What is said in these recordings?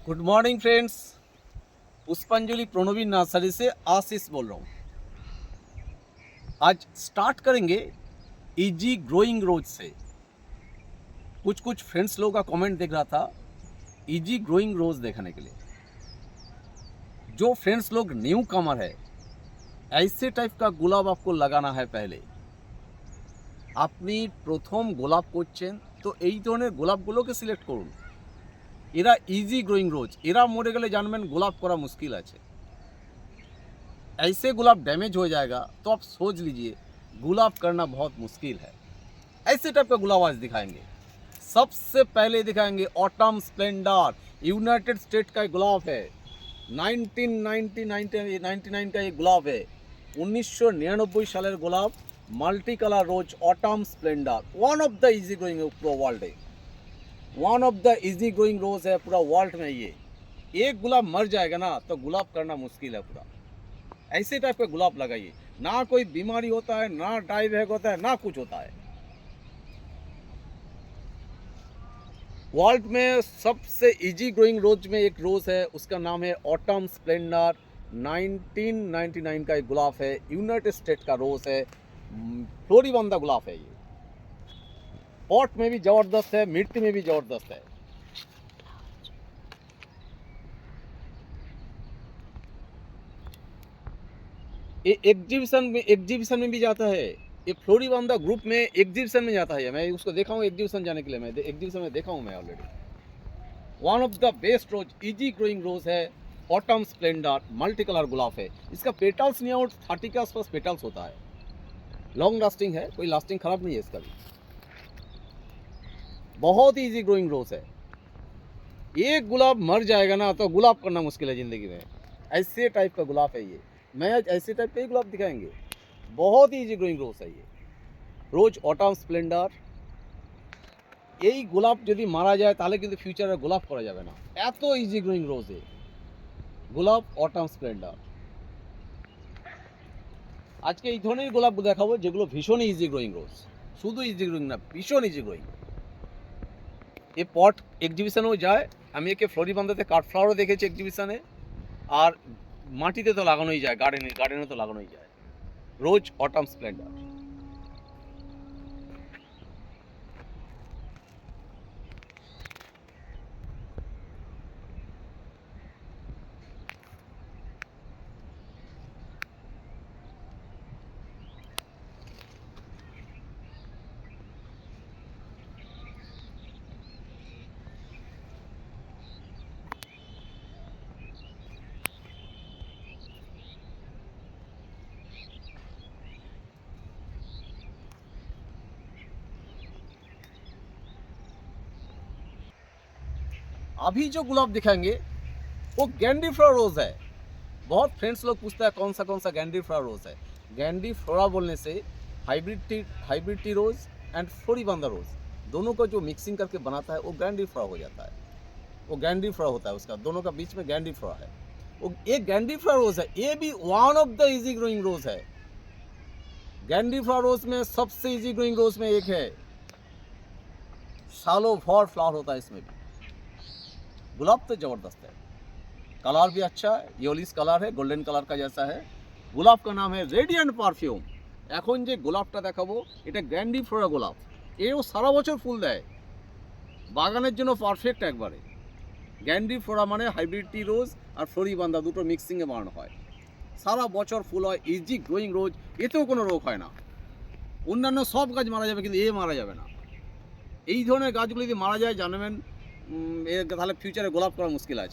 Good morning friends. पुष्पांजलि Pranavi nursery से आशीष बोल रहा हूँ। आज स्टार्ट करेंगे इजी ग्रोइंग रोज से। कुछ फ्रेंड्स लोगों का कमेंट देख रहा था इजी ग्रोइंग रोज देखने के लिए। जो फ्रेंड्स लोग न्यू कमर है, ऐसे टाइप का गुलाब आपको लगाना है। पहले আপনি প্রথম গোলাপ করছেন তো এই ধরনের গোলাপগুলোকে সিলেক্ট করুন। এরা ইজি গ্রোইং রোজ, এরা মরে গেলে জানবেন গোলাপ করা মুশকিল আছে। ऐसे गुलाब डैमेज हो जाएगा तो आप सोच लीजिए गुलाब करना बहुत मुश्किल है। ऐसे टाइप का गुलाब आज दिखाएंगे। सबसे पहले दिखाएंगे ऑटम स्प्लेंडर, यूनाइटेड स्टेट का गुलाब है। 1999 का ये गुलाब है। 1999 सालेर गुलाब, multi colour rose Autumn Splendour, one of the easy growing पूरा वर्ल्ड है। One of the easy growing rose है पूरा वर्ल्ड में। ये एक गुलाब मर जाएगा ना तो गुलाब करना मुश्किल है पूरा। ऐसे टाइप का गुलाब लगाइए, ना कोई बीमारी होता है, ना डायबैक होता है, ना कुछ होता है। वर्ल्ड में सबसे इजी ग्रोइंग रोज में एक रोज है, उसका नाम है ऑटम स्प्लेंडर। 1999 का एक गुलाब है, यूनाइटेड स्टेट का रोज है, फ्लोरिबंदा गुलाब है। ये पॉट में भी जबरदस्त है, मिट्टी में भी जबरदस्त है। ये एग्जीबिशन में भी जाता है। ये फ्लोरिबंदा ग्रुप में एग्जीबिशन में जाता है। मैं उसको देखा हूँ एग्जीबिशन जाने के लिए। मैं एग्जीबिशन में देखा हूँ मैं already. One of the best rose, easy growing rose है ऑटम स्प्लेंडर, मल्टी कलर गुलाब है। इसका पेटल्स नहीं आउट 30 के आसपास पेटल्स होता है। लॉन्ग लास्टिंग है, कोई लास्टिंग खराब नहीं है इसका भी। बहुत ही इजी ग्रोइंग रोज है। एक गुलाब मर जाएगा ना तो गुलाब करना मुश्किल है ज़िंदगी में। ऐसे टाइप का गुलाब है ये। मैं आज ऐसे टाइप के ही गुलाब दिखाएंगे। बहुत ही इजी ग्रोइंग रोज है ये रोज ऑटम स्प्लेंडर। এই গোলাপ যদি মারা যায় তাহলে কিন্তু ফিউচারে গোলাপ করা যাবে না। এত ইজি গ্রোইং রোজ এ গোলাপ অটাম স্প্লেন্ডার। আজকে এই ধরনের গোলাপ দেখাবো যেগুলো ভীষণ ইজি গ্রোইং রোজ। শুধু ইজি গ্রোইং না, ভীষণ ইজি গ্রোইং। এ পট এক্সিবিশনেও যায়। আমি একে ফ্লোরিবান্দাতে কাঠফ্লাওয়ারও দেখেছি এক্সিবিশনে। আর মাটিতে তো লাগানোই যায়, গার্ডেনে তো লাগানোই যায়। রোজ অটাম স্প্লেন্ডার। अभी जो गुलाब दिखाएंगे वो गैंडीफ्लोरा रोज है। बहुत फ्रेंड्स लोग पूछता है कौन सा गैंडीफ्लोरा रोज है। गैंडीफ्लोरा बोलने से हाइब्रिड टी रोज एंड फ्लोरिबंदा रोज दोनों को जो मिक्सिंग करके बनाता है वो गैंडीफ्लोरा हो जाता है। वो गैंडीफ्लोरा होता है उसका, दोनों का बीच में गैंडीफ्लोरा है। वो एक गैंडीफ्लोरा रोज है। ये भी one of the easy growing rose है। गैंडीफ्लोरा रोज में सबसे इजी ग्रोइंग रोज में एक है। सालों भर फ्लावर होता है इसमें भी। गुलाब तो ज़बरदस्त है, कलर भी अच्छा है, येलोइश कलर है, गोल्डन कलर का जैसा है। गुलाब का नाम है रेडिएंट पारफ्यूम। এখন যে গোলাপটা দেখাবো এটা গ্যান্ডিফ্লোরা গোলাপ। এও সারা বছর ফুল দেয়, বাগানের জন্য পারফেক্ট একবারে। গ্যান্ডিফ্লোরা মানে হাইব্রিড টি রোজ আর ফ্লোরিবান্দা দুটো মিক্সিংয়ে বানানো হয়। সারা বছর ফুল হয়, ইজি গ্রোয়িং রোজ। এতেও কোনো রোগ হয় না। অন্যান্য সব গাছ মারা যাবে কিন্তু এ মারা যাবে না। এই ধরনের গাছগুলো যদি মারা যায় জানবেন তাহলে फ्यूचर गुलाब करा मुश्किल है।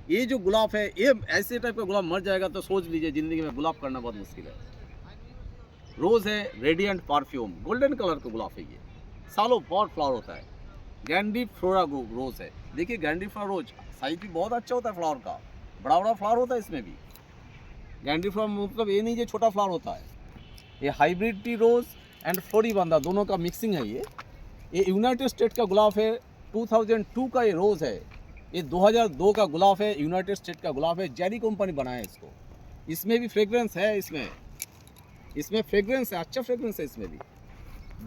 ये जो गुलाब है ये ऐसे टाइप का गुलाब मर जाएगा तो सोच लीजिए ज़िंदगी में गुलाब करना बहुत मुश्किल है। रोज़ है रेडिएंट परफ्यूम, गोल्डन कलर का गुलाब है ये। सालों बहुत फ्लावर होता है। गैंडीफ्लोरा रोज़ है। देखिए गैंडीफ्लोरा रोज साइज भी बहुत अच्छा होता है फ्लावर का, बड़ा बड़ा फ्लावर होता है इसमें भी। गैंडीफ्लोरा मतलब ये नहीं जो छोटा फ्लावर होता है। ये हाइब्रिड टी रोज़ एंड फ्लोरिबंदा दोनों का मिक्सिंग है ये। यूनाइटेड स्टेट का गुलाब है। 2002 का ये रोज़ है। ये 2002 का गुलाब है, यूनाइटेड स्टेट का गुलाब है। जेरी कंपनी बनाया इसको। इसमें भी फ्रेग्रेंस है, इसमें फ्रेग्रेंस है, अच्छा फ्रेग्रेंस है इसमें भी।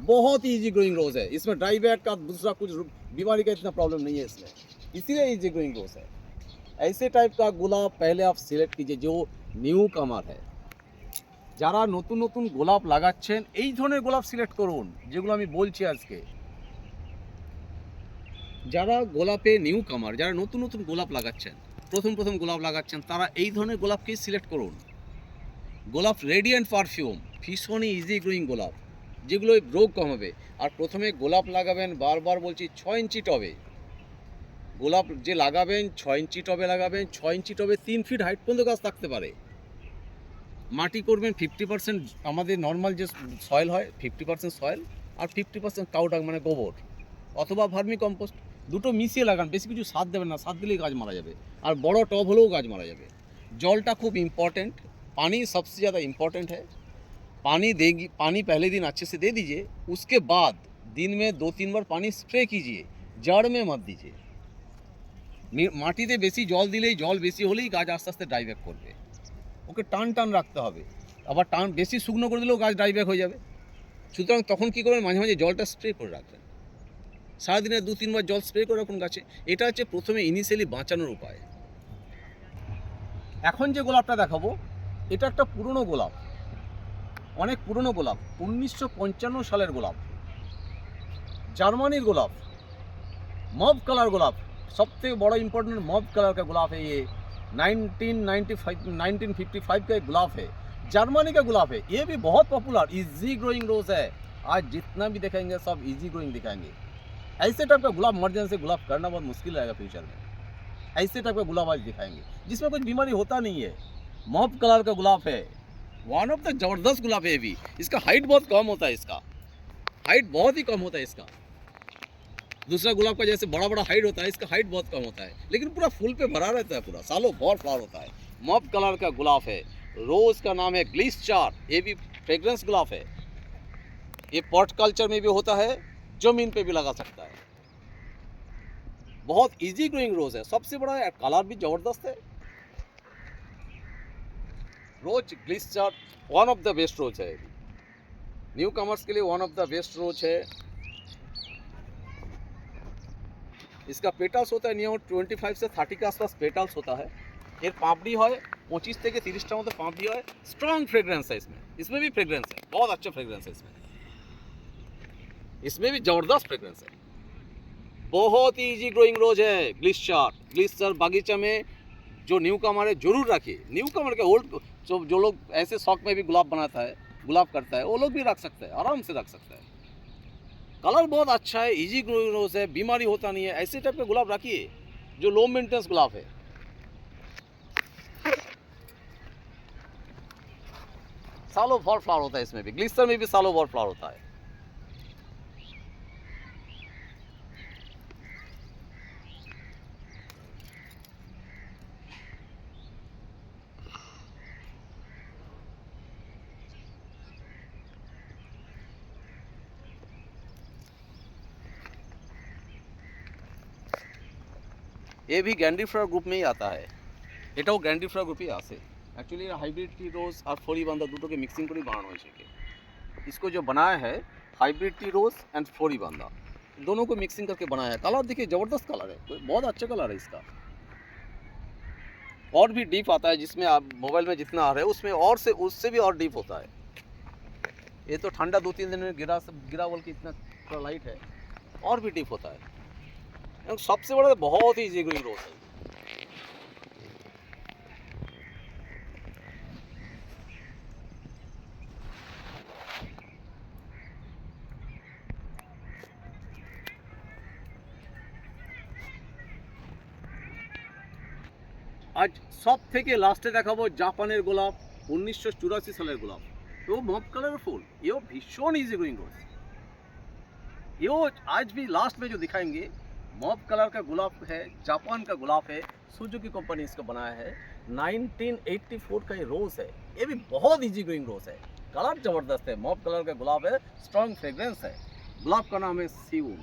बहुत ही इजी ग्रोइंग रोज़ है। इसमें ड्राई बैक का दूसरा कुछ बीमारी का इतना प्रॉब्लम नहीं है इसमें। इसीलिए इजी ग्रोइंग रोज है। ऐसे टाइप का गुलाब पहले आप सिलेक्ट कीजिए जो নিউ কামার है। যারা নতুন নতুন গোলাপ লাগাচ্ছেন এই ধরনের গোলাপ সিলেক্ট করুন যেগুলো আমি বলছি আজকে। যারা গোলাপে নিউ কামার, যারা নতুন নতুন গোলাপ লাগাচ্ছেন, প্রথম প্রথম গোলাপ লাগাচ্ছেন, তারা এই ধরনের গোলাপকেই সিলেক্ট করুন। গোলাপ রেডিয়েন্ট পারফিউম ভীষণই ইজি গ্রোয়িং গোলাপ, যেগুলো রোগ কমাবে। আর প্রথমে গোলাপ লাগাবেন, বারবার বলছি 6 ইঞ্চি টবে গোলাপ যে লাগাবেন, 6 ইঞ্চি টবে লাগাবেন। 6 ইঞ্চি টবে 3 ফিট হাইট পর্যন্ত গাছ থাকতে পারে। মাটি করবেন 50% আমাদের নর্মাল যে সয়েল হয় 50% সয়েল আর 50% কাউডাং মানে গোবর অথবা ভার্মি কম্পোস্ট, দুটো মিশিয়ে লাগান। বেশি কিছু সার দেবেন না, সার দিলেই গাছ মারা যাবে। আর বড় টব হলেও গাছ মারা যাবে। জলটা খুব इम्पोर्टेंट, पानी सबसे ज़्यादा इम्पोर्टेंट है। पानी पहले दिन अच्छे से दे दीजिए, उसके बाद दिन में 2-3 बार पानी स्प्रे कीजिए, जड़ में मत दीजिए। মাটিতে বেশি জল দিলেই, জল বেশি হলেই গাছ আস্তে আস্তে ড্রাইব্যাক করবে। ওকে টান টান রাখতে হবে, আবার টান বেশি শুকনো করে দিলেও গাছ ড্রাইব্যাক হয়ে যাবে। সুতরাং তখন কী করবেন, মাঝে মাঝে জলটা স্প্রে করে রাখবেন। সারাদিনে 2-3 বার জল স্প্রে করে রাখুন গাছে। এটা হচ্ছে প্রথমে ইনিশিয়ালি বাঁচানোর উপায়। এখন যে গোলাপটা দেখাবো এটা একটা পুরনো গোলাপ, অনেক পুরনো গোলাপ, 1955 সালের গোলাপ, জার্মানির गोलाप, मॉव कलर गोलाप। सबसे बड़ा इम्पोर्टेंट मॉव कलर का गुलाब है ये। 1955 का एक गुलाब है, जर्मनी का गुलाब है। ये भी बहुत पॉपुलर इजी ग्रोइंग रोज है। आज जितना भी दिखाएंगे सब इजी ग्रोइंग दिखाएंगे। ऐसे टाइप का गुलाब इमरजेंसी गुलाब करना बहुत मुश्किल रहेगा फ्यूचर में। ऐसे टाइप का गुलाब आज दिखाएंगे जिसमें कुछ बीमारी होता नहीं है। मॉव कलर का गुलाब है, वन ऑफ द जबरदस्त गुलाब है भी। इसका हाइट बहुत कम होता है, इसका हाइट बहुत ही कम होता है इसका। दूसरा गुलाब का जैसे बड़ा बड़ा हाइट होता है, इसका हाइट बहुत कम होता है, लेकिन पूरा फूल पे भरा रहता है, पूरा सालों भर फ्लावर होता है। मॉव कलर का गुलाब है, रोज का नाम है ग्लिस्टर। ये भी फ्रेग्रेंस गुलाब है। ये पॉट कल्चर में भी होता है, जमीन पे भी लगा सकता है। बहुत इजी ग्रोइंग रोज है, सबसे बड़ा है, कलर भी जबरदस्त है। Rose glister one of the best rose है, न्यू कमर्स के लिए one of the best rose है। इसका पेटल्स होता है नियर 25 से 30 के आसपास पेटल्स होता है। এর পাপড়ি হয় 25 থেকে 30টার মতো পাপড়ি হয়। স্ট্রং फ्रेग्रेंस है इसमें भी फ्रेग्रेंस है, बहुत अच्छा फ्रेग्रेंस है इसमें भी जबरदस्त फ्रेग्रेंस है। बहुत ही इजी ग्रोइंग रोज है ग्लिस्टर बागीचा में जो न्यू कमर है जरूर रखिए। न्यू कमर के ओल्ड जो लोग ऐसे शौक में भी गुलाब बनाता है, गुलाब करता है, वो लोग भी रख सकते हैं, आराम से रख सकता है। कलर बहुत अच्छा है, इजी ग्रोइंग रोज है, बीमारी होता नहीं है। ऐसे टाइप के गुलाब रखिए जो लो मेंटेनेंस गुलाब है। सालों भर फ्लावर होता है इसमें भी, ग्लिस्टर में भी सालों भर फ्लावर होता है। ये भी গ্যান্ডিফ্লাওয়ার গ্রুপ में ही आता है, এটাও গ্যান্ডিফ্লাওয়ার গ্রুপে আসে। एक्चुअली हाइब्रिड टी रोज और फ्लोरीबांदा দুটোকে মিক্সিং করে বানানো হয়েছে। इसको जो बनाया है हाइब्रिड टी रोज एंड फ्लोरीबांदा, दोनों को मिक्सिंग करके बनाया है। कलर देखिए जबरदस्त कलर है, बहुत अच्छा कलर है इसका। और भी डीप आता है, जिसमें आप मोबाइल में जितना आ रहा है उसमें और से उससे भी और डीप होता है। ये तो ठंडा 2-3 दिन में गिरा बोल के इतना थोड़ा लाइट है, और भी डीप होता है। सबसे बड़ा बहुत ही इजी ग्रोइंग रोज है। आज सब থেকে লাস্টে দেখাবো জাপানের গোলাপ, 1984 সালের গোলাপ। तो मॉव कलर फूल, ये भीषण इजी ग्रोइंग रोज। ये आज भी लास्ट में जो दिखाएंगे मॉव कलर का गुलाब है, जापान का गुलाब है, सुजुकी कंपनी इसको बनाया है। 1984 का ये रोज है, ये भी बहुत इजी ग्रोइंग रोज है। कलर जबरदस्त है, मॉव कलर का गुलाब है, स्ट्रॉन्ग फ्रेग्रेंस है। गुलाब का नाम है सेउल।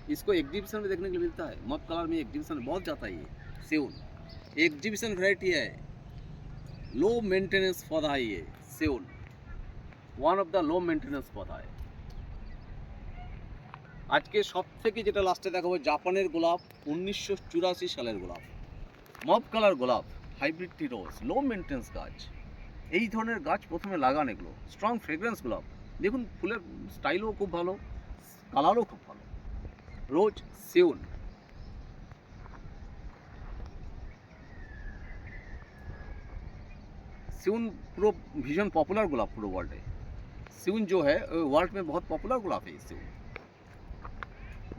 इसको एग्जीबिशन में देखने के लिए मिलता है, मॉव कलर में एग्जीबिशन बहुत जाता है। ये सेउल एग्जीबिशन वैरायटी है, लो मेंटेनेंस पौधा है ये सेउल, one of the low maintenance पौधा है। আজকে সব থেকে যেটা লাস্টে দেখাবো জাপানের গোলাপ 1984 সালের গোলাপ, মব কালার গোলাপ, হাইব্রিড টি রোজ, লো মেনটেন্স গাছ। এই ধরনের গাছ প্রথমে লাগান, এগুলো স্ট্রং ফ্রেগ্রেন্স গোলাপ। দেখুন ফুলের স্টাইলও খুব ভালো, কালারও খুব ভালো। রোজ, সিউল, सिउन पूरा भीषण पॉपुलर गुलाब पूरे वर्ल्ड है। सिउन जो है वर्ल्ड में बहुत पॉपुलर गुलाब है। सिउन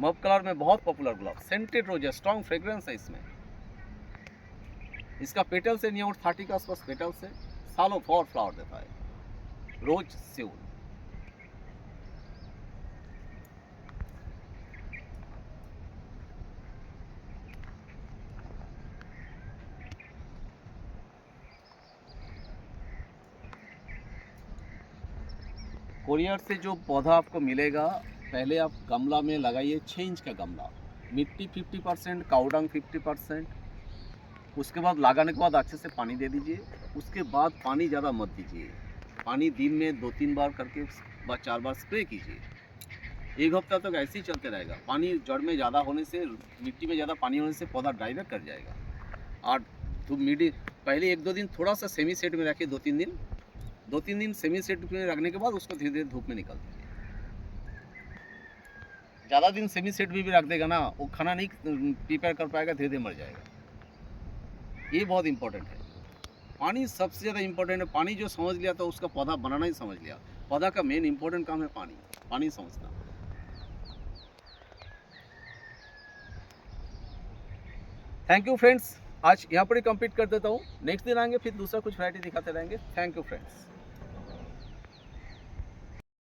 मब कलर में बहुत पॉपुलर गुलाब, सेंटेड रोज है, स्ट्रॉन्ग फ्रेग्रेंस है इसमें। इसका पेटल्स है नियर 30 के आसपास पेटल्स है, सालों फॉर फ्लावर देता है। रोज, सिउन। कोरियर से जो पौधा आपको मिलेगा, पहले आप गमला में लगाइए, 6 इंच का गमला, मिट्टी 50%, काउडंग 50%। उसके बाद लगाने के बाद अच्छे से पानी दे दीजिए। उसके बाद पानी ज़्यादा मत दीजिए, पानी दिन में 2-3 बार करके 4 बार स्प्रे कीजिए। 1 हफ्ता तक ऐसे ही चलते रहेगा। पानी जड़ में ज़्यादा होने से, मिट्टी में ज़्यादा पानी होने से पौधा डाइवर्ट कर जाएगा। और तो पहले 1-2 दिन थोड़ा सा सेमी सेट में रखिए, 2-3 दिन सेमी सेट में रखने के बाद उसको धीरे धीरे धूप में निकाल दीजिए। ज़्यादा दिन सेमी सेट में भी रख देगा ना, वो खाना नहीं प्रिपेयर कर पाएगा, धीरे धीरे मर जाएगा। ये बहुत इंपॉर्टेंट है। पानी सबसे ज़्यादा इंपॉर्टेंट है। पानी जो समझ लिया तो उसका पौधा बनाना ही समझ लिया। पौधा का मेन इंपॉर्टेंट काम है पानी समझना। थैंक यू फ्रेंड्स, आज यहाँ पर ही कंप्लीट कर देता हूँ। नेक्स्ट दिन आएंगे, फिर दूसरा कुछ वैरायटी दिखाते रहेंगे। Thank you friends.